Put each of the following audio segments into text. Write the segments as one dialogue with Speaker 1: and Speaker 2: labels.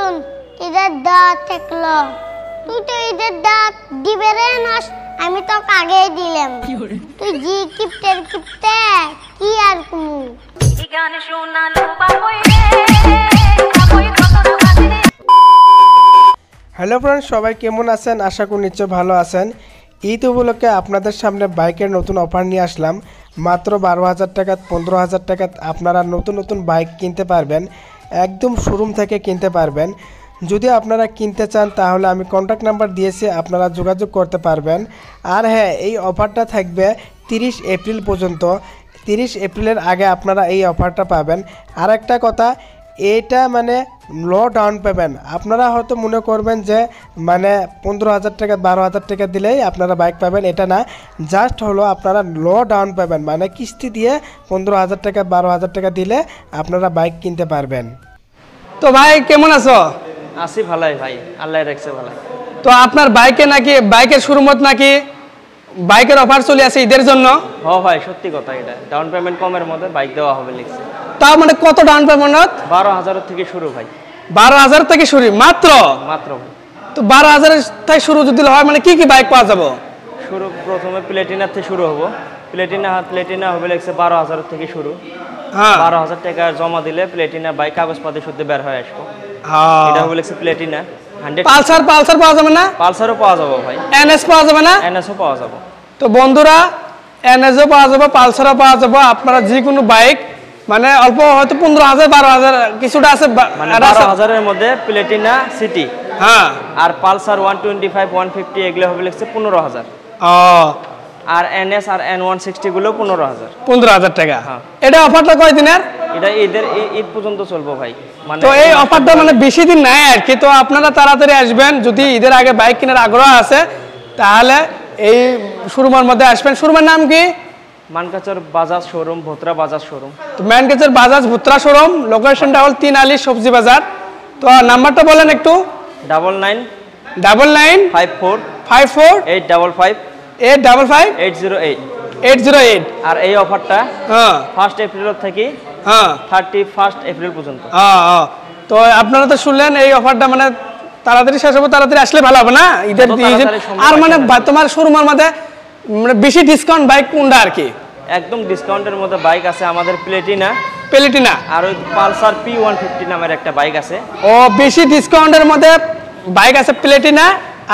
Speaker 1: শুন ঈদের দাঁত থাকলো তুই তো ঈদের দাঁত দিবে রে নাস আমি তো আগেই দিলাম তুই জি কিপটের কিপটে কি আর কুমু গান শোনালো বাবুই রে বাবুই কত কাছে
Speaker 2: হ্যালো ফ্রেন্ডস, সবাই কেমন আছেন? আশা করি নিশ্চয় ভালো আছেন। ঈদ উপলক্ষে আপনাদের সামনে বাইকের নতুন অফার নিয়ে আসলাম। মাত্র 12,000 টাকা 15,000 টাকা আপনারা নতুন নতুন বাইক কিনতে পারবেন, একদম শোরুম থেকে কিনতে পারবেন। যদি আপনারা কিনতে চান তাহলে আমি কন্ট্যাক্ট নাম্বার দিয়েছি, আপনারা যোগাযোগ করতে পারবেন। আর হ্যাঁ, এই অফারটা থাকবে 30 এপ্রিল পর্যন্ত। 30 এপ্রিলের আগে আপনারা এই অফারটা পাবেন। আর একটা কথা, এটা মানে লো ডাউন পেমেন্ট। আপনারা হয়তো মনে করবেন যে মানে 15,000 টাকা 12,000 টাকা দিলেই আপনারা বাইক পাবেন, এটা না। জাস্ট হলো আপনারা লো ডাউন পেমেন্ট মানে কিস্তি দিয়ে 15,000 টাকা 12,000 টাকা দিলে আপনারা বাইক কিনতে পারবেন।
Speaker 3: তো ভাই কেমন আছো?
Speaker 4: আছি ভালাই ভাই, আল্লাহ রাখছে ভালাই।
Speaker 3: তো আপনার বাইকে নাকি বাইকের শোরুমত নাকি বাইকের অফার চলে আছে ঈদের জন্য?
Speaker 4: হ্যাঁ ভাই, সত্যি কথা। এটা ডাউন পেমেন্ট কমের মধ্যে বাইক দেওয়া হবে লিখছে।
Speaker 3: তাও মানে কত ডাউন পেমেন্ট?
Speaker 4: 12,000 থেকে শুরু ভাই।
Speaker 3: 12,000 থেকে শুরু মাত্র?
Speaker 4: মাত্র।
Speaker 3: তো 12,000 থেকে শুরু যদি হয় মানে কি কি বাইক পাওয়া যাবে?
Speaker 4: শুরু প্রথমে প্লেটিনার থেকে শুরু হবো। প্লেটিনা হবে লিখছে 12,000 থেকে শুরু। হ্যাঁ, 12,000 টাকা জমা দিলে প্লেটিনা বাইক কাগজপাতি শুদ্ধ বের হয়ে আসবো। এটা হবে লিখছে প্লেটিনা 100।
Speaker 3: পালসার পাওয়া যাবে না?
Speaker 4: পালসারও পাওয়া যাবে ভাই।
Speaker 3: এনএস পাওয়া যাবে না?
Speaker 4: এনএসও পাওয়া যাবে।
Speaker 3: তো বন্ধুরা, এনএসও পাওয়া যাবে, পালসারও পাওয়া যাবে। আপনারা যে কোনো বাইক মানে অল্প হয়তো 15,000 12,000 কিছুটা আছে,
Speaker 4: মানে 12,000 এর মধ্যে প্লেটিনা সিটি।
Speaker 3: হ্যাঁ,
Speaker 4: আর পালসার 125 150 এগুলো হবে লিখছে 15,000। আর এনএস আর N160 গুলো 15,000
Speaker 3: টাকা। এটা অফারটা কয় দিনের?
Speaker 4: এটা ঈদ পর্যন্ত চলবে ভাই। মানে
Speaker 3: তো এই অফারটা মানে বেশি দিন নাই আর কি। তো আপনারা তাড়াতাড়ি আসবেন, যদি ঈদের আগে বাইক কেনার আগ্রহ আছে তাহলে এই শোরুমের মধ্যে আসবেন। শোরুমের নাম কি?
Speaker 4: Mankachar Bajaj showroom, Bhotra Bajaj showroom.
Speaker 3: তো মানকাচর বাজাজ ভোত্রা শোরুম, লোকেশনটা হল 3 আলি সবজি বাজার। তো নাম্বারটা বলেন একটু।
Speaker 4: 9954 আর এই অফারটা ফার্স্ট এপ্রিল থেকে 31 এপ্রিল পর্যন্ত।
Speaker 3: তো আপনারা তো শুনলেন, এই অফারটা মানে তাড়াতাড়ি শেষ হবে, তাড়াতাড়ি আসলে ভালো হবে না ঈদের দিন। আর মানে তোমার শোরুমের মধ্যে মানে বেশি ডিসকাউন্ট বাইক কোনটা আর কি?
Speaker 4: একদম ডিসকাউন্টের মধ্যে বাইক আছে আমাদের প্লেটিনা আর ওই পালসার P150 নামের একটা বাইক আছে।
Speaker 3: ও, বেশি ডিসকাউন্টের মধ্যে বাইক আছে প্লেটিনা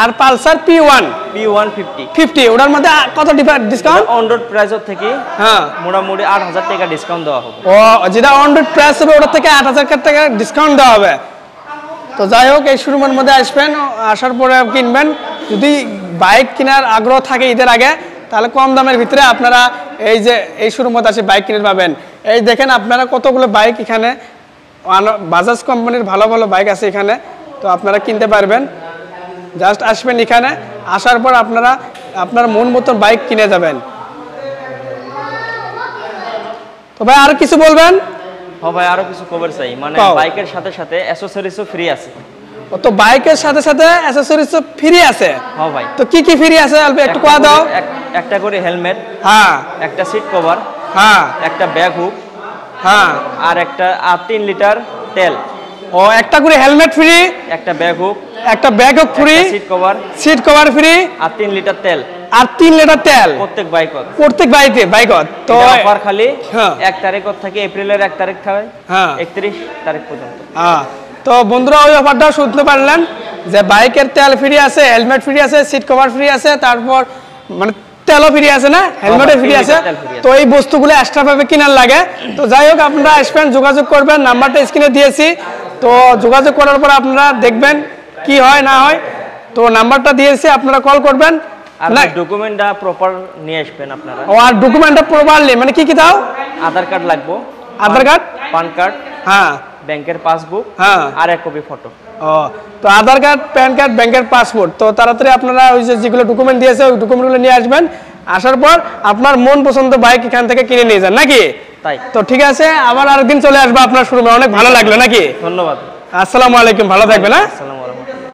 Speaker 3: আর পালসার P150। ওটার মধ্যে কত ডিসকাউন্ট?
Speaker 4: অন রোড প্রাইস থেকে মোটামুটি 8,000 টাকা ডিসকাউন্ট দেওয়া হবে।
Speaker 3: ও, যেটা অন রোড প্রাইস হবে ওটার থেকে 8,000 টাকা ডিসকাউন্ট দেওয়া হবে। তো যাই হোক, এই শোরুমের মধ্যে আসবেন, আসার পরে কিনবেন। যদি বাইক কেনার আগ্রহ থাকে ঈদের আগে, তাহলে কম দামের ভিতরে আপনারা এই যে এই শোরুমে আসে বাইক কিনে পাবেন। এই দেখেন আপনারা কতগুলো বাইক এখানে, বাজাজ কোম্পানির ভালো ভালো বাইক আছে এখানে। তো আপনারা কিনতে পারবেন, জাস্ট আসবেন এখানে, আসার পর আপনারা আপনার মন মতন বাইক কিনে যাবেন। তো ভাই আরো কিছু বলবেন?
Speaker 4: হ্যাঁ ভাই, আরো কিছু খবর চাই। মানে বাইকের সাথে সাথে অ্যাকসেসরিজও ফ্রি আছে।
Speaker 3: তো বাইকের সাথে সাথে অ্যাকসেসরিজও ফ্রি আছে?
Speaker 4: হ্যাঁ ভাই।
Speaker 3: তো কি কি ফ্রি আছে অল্প একটু কোয়া দাও।
Speaker 4: একটা করে হেলমেট,
Speaker 3: হ্যাঁ,
Speaker 4: একটা সিট কভার,
Speaker 3: হ্যাঁ,
Speaker 4: একটা ব্যাগ হুক,
Speaker 3: হ্যাঁ,
Speaker 4: আর একটা 3 লিটার তেল।
Speaker 3: ও, একটা করে হেলমেট ফ্রি,
Speaker 4: একটা bag hook
Speaker 3: free, seat cover free, আর
Speaker 4: 3 লিটার তেল।
Speaker 3: আর 3 লিটার তেল প্রত্যেক বাইকত। তো
Speaker 4: অফার খালি 1 তারিখ থেকে এপ্রিলের 1 তারিখ থেকে 31 তারিখ পর্যন্ত।
Speaker 3: তো বন্ধুরা, ওই অফারটা শুনতে পারলেন যে বাইকের তেল ফ্রি আছে, হেলমেট ফ্রি আছে, সিট কভার ফ্রি আছে, তারপর মানে তেলও ফ্রি আছে না, হেলমেটও ফ্রি আছে। তো এই বস্তুগুলো এক্সট্রা ভাবে কেনার লাগে। তো যাই হোক, আপনারা আসবেন, যোগাযোগ করবেন, নাম্বারটা স্ক্রিনে দিয়েছি। তো যোগাযোগ করার পর আপনারা দেখবেন কি হয় না হয়। তো নাম্বারটা দিয়েছি, আপনারা কল করবেন।
Speaker 4: আর ডকুমেন্টটা প্রপার নিয়ে আসবেন আপনারা।
Speaker 3: ও, আর ডকুমেন্টটা প্রপারলি মানে কি কি দাও?
Speaker 4: আধার কার্ড লাগবে,
Speaker 3: আধার কার্ড,
Speaker 4: পান কার্ড,
Speaker 3: হ্যাঁ,
Speaker 4: ব্যাংকের পাসবুক,
Speaker 3: হ্যাঁ,
Speaker 4: আর 1 কপি ফটো।
Speaker 3: ও, তো আধার কার্ড, প্যান কার্ড, ব্যাংকের পাসপোর্ট। তো তাড়াতাড়ি আপনারা ওই যেগুলো ডকুমেন্ট দিয়েছে ওই ডকুমেন্টগুলো নিয়ে আসবেন। আসার পর আপনার মন পছন্দ বাইক এখান থেকে কিনে নিয়ে যান নাকি?
Speaker 4: তাই
Speaker 3: তো ঠিক আছে, আবার আরেকদিন চলে আসবো আপনার শোরুমে। অনেক ভালো লাগলো নাকি?
Speaker 4: ধন্যবাদ।
Speaker 3: আসসালামু আলাইকুম, ভালো থাকবেন। হ্যাঁ।